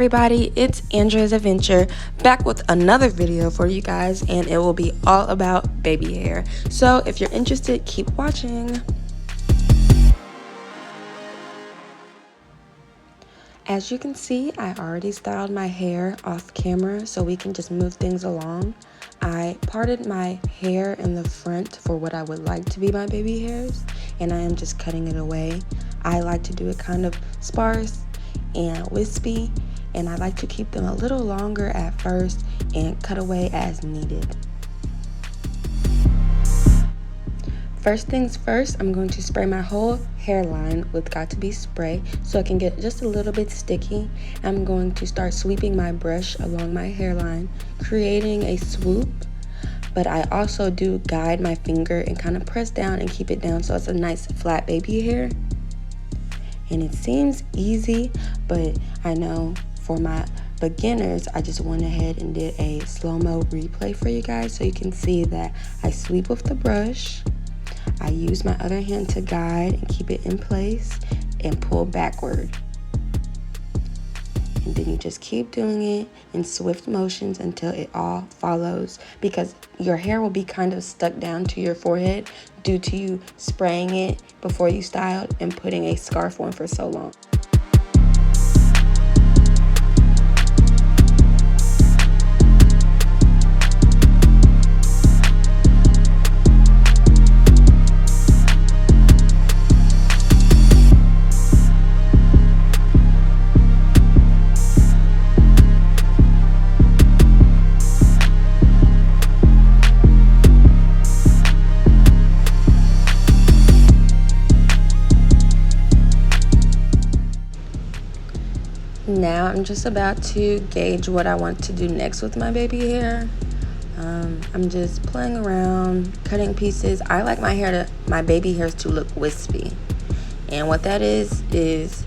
everybody, it's Andrea's Adventure back with another video for you guys, and it will be all about baby hair. So if you're interested, keep watching. As you can see, I already styled my hair off camera so we can just move things along. I parted my hair in the front for what I would like to be my baby hairs, and I am just cutting it away. I like to do it kind of sparse and wispy, and I like to keep them a little longer at first and cut away as needed. First things first, I'm going to spray my whole hairline with Got2b spray so it can get just a little bit sticky. I'm going to start sweeping my brush along my hairline, creating a swoop, but I also do guide my finger and kind of press down and keep it down so it's a nice flat baby hair. And it seems easy, but I know for my beginners, I just went ahead and did a slow-mo replay for you guys so you can see that I sweep with the brush, I use my other hand to guide and keep it in place and pull backward. And then you just keep doing it in swift motions until it all follows, because your hair will be kind of stuck down to your forehead due to you spraying it before you styled and putting a scarf on for so long. Now I'm just about to gauge what I want to do next with my baby hair. I'm just playing around, cutting pieces. I like my baby hairs to look wispy. And what that is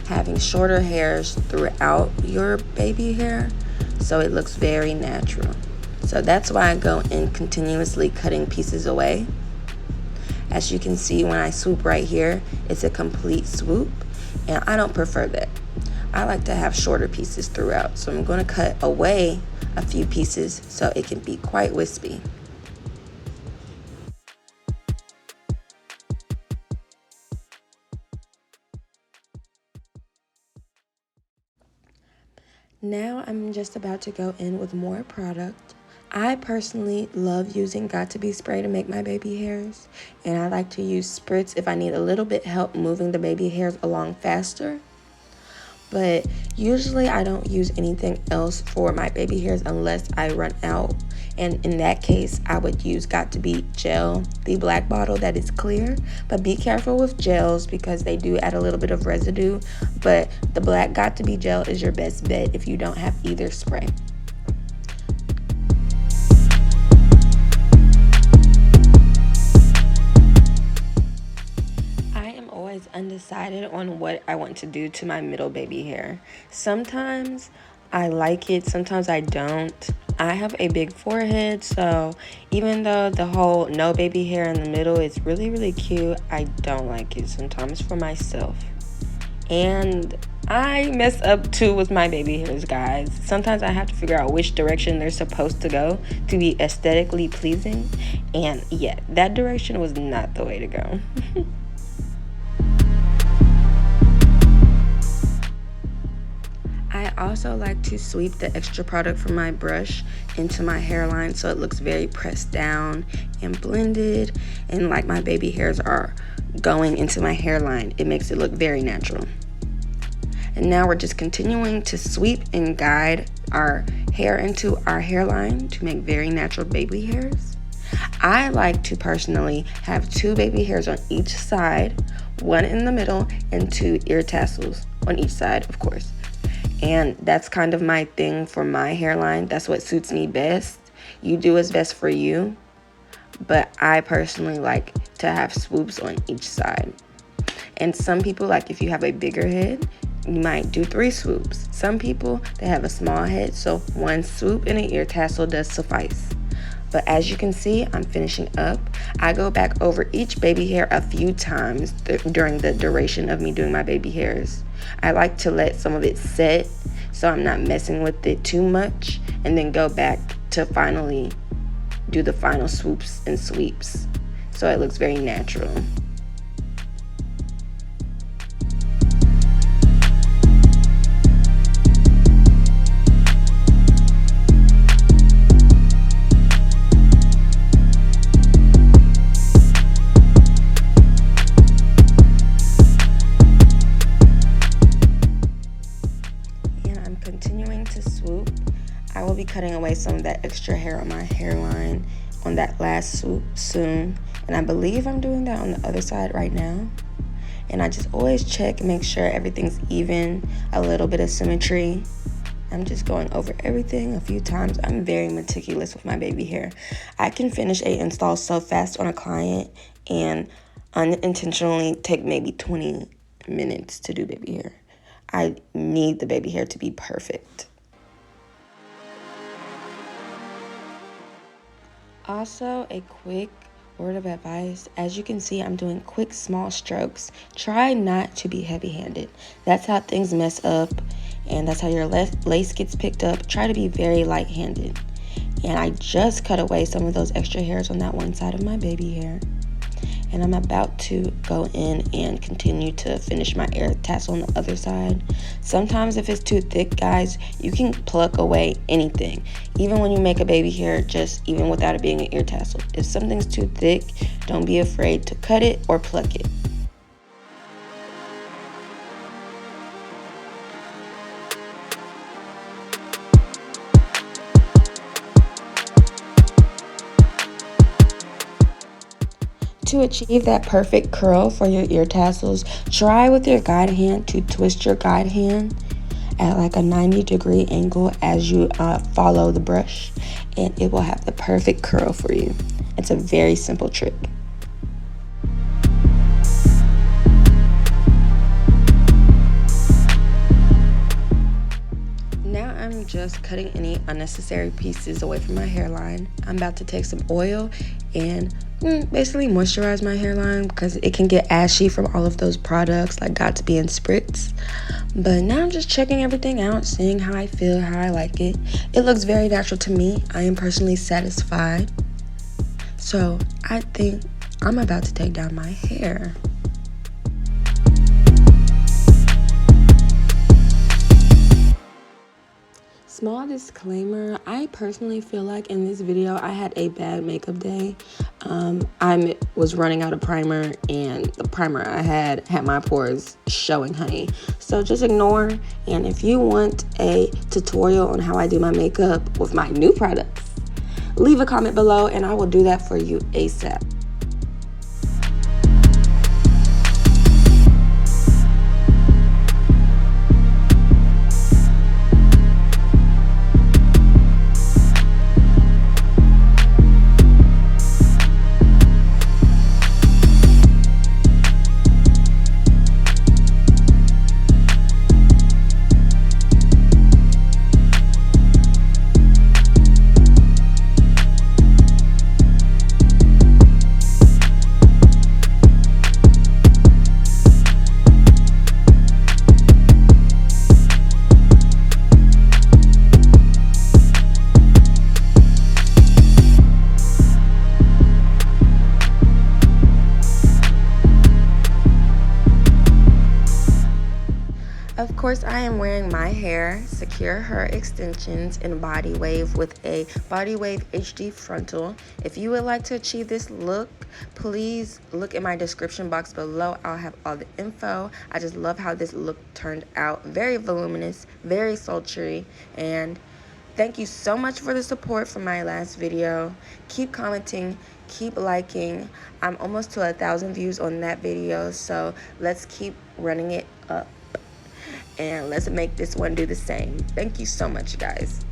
having shorter hairs throughout your baby hair so it looks very natural. So that's why I go in continuously cutting pieces away. As you can see, when I swoop right here, it's a complete swoop, and I don't prefer that. I like to have shorter pieces throughout, so I'm going to cut away a few pieces so it can be quite wispy. Now I'm just about to go in with more product. I personally love using Got2b spray to make my baby hairs, and I like to use spritz if I need a little bit help moving the baby hairs along faster. But usually I don't use anything else for my baby hairs unless I run out. And in that case, I would use Got2b gel, the black bottle that is clear. But be careful with gels because they do add a little bit of residue. But the black Got2b gel is your best bet if you don't have either spray. Undecided on what I want to do to my middle baby hair. Sometimes I like it, sometimes I don't. I have a big forehead, so even though the whole no baby hair in the middle is really cute, I don't like it sometimes for myself. And I mess up too with my baby hairs, guys. Sometimes I have to figure out which direction they're supposed to go to be aesthetically pleasing, and yeah, that direction was not the way to go. I also like to sweep the extra product from my brush into my hairline so it looks very pressed down and blended, and like my baby hairs are going into my hairline, it makes it look very natural. And now we're just continuing to sweep and guide our hair into our hairline to make very natural baby hairs. I like to personally have 2 baby hairs on each side, 1 in the middle, and 2 ear tassels on each side, of course. And that's kind of my thing for my hairline. That's what suits me best. You do what's best for you. But I personally like to have swoops on each side. And some people, like if you have a bigger head, you might do 3 swoops. Some people, they have a small head, so 1 swoop and an ear tassel does suffice. But as you can see, I'm finishing up. I go back over each baby hair a few times during the duration of me doing my baby hairs. I like to let some of it set so I'm not messing with it too much, and then go back to finally do the final swoops and sweeps so it looks very natural. Continuing to swoop, I will be cutting away some of that extra hair on my hairline on that last swoop soon, and I believe I'm doing that on the other side right now. And I just always check and make sure everything's even, a little bit of symmetry. I'm just going over everything a few times. I'm very meticulous with my baby hair. I can finish a install so fast on a client and unintentionally take maybe 20 minutes to do baby hair. I need the baby hair to be perfect. Also, a quick word of advice. As you can see, I'm doing quick, small strokes. Try not to be heavy-handed. That's how things mess up, and that's how your lace gets picked up. Try to be very light-handed. And I just cut away some of those extra hairs on that one side of my baby hair. And I'm about to go in and continue to finish my ear tassel on the other side. Sometimes if it's too thick, guys, you can pluck away anything. Even when you make a baby hair, just even without it being an ear tassel. If something's too thick, don't be afraid to cut it or pluck it. To achieve that perfect curl for your ear tassels, try with your guide hand to twist your guide hand at like a 90-degree angle as you follow the brush, and it will have the perfect curl for you. It's a very simple trick. Now I'm just cutting any unnecessary pieces away from my hairline. I'm about to take some oil and basically moisturize my hairline because it can get ashy from all of those products like Got2b and Spritz. But now I'm just checking everything out, seeing how I feel, how I like it. It looks very natural to me. I am personally satisfied. So I think I'm about to take down my hair. Small disclaimer, I personally feel like in this video I had a bad makeup day. I was running out of primer, and the primer I had my pores showing, honey. So just ignore, and if you want a tutorial on how I do my makeup with my new products, leave a comment below and I will do that for you ASAP. Of course, I am wearing my hair Secure Her extensions in Body Wave with a Body Wave HD frontal. If you would like to achieve this look, please look in my description box below. I'll have all the info. I just love how this look turned out. Very voluminous, very sultry, and thank you so much for the support from my last video. Keep commenting, keep liking. I'm almost to 1,000 views on that video, so let's keep running it up. And let's make this one do the same. Thank you so much, guys.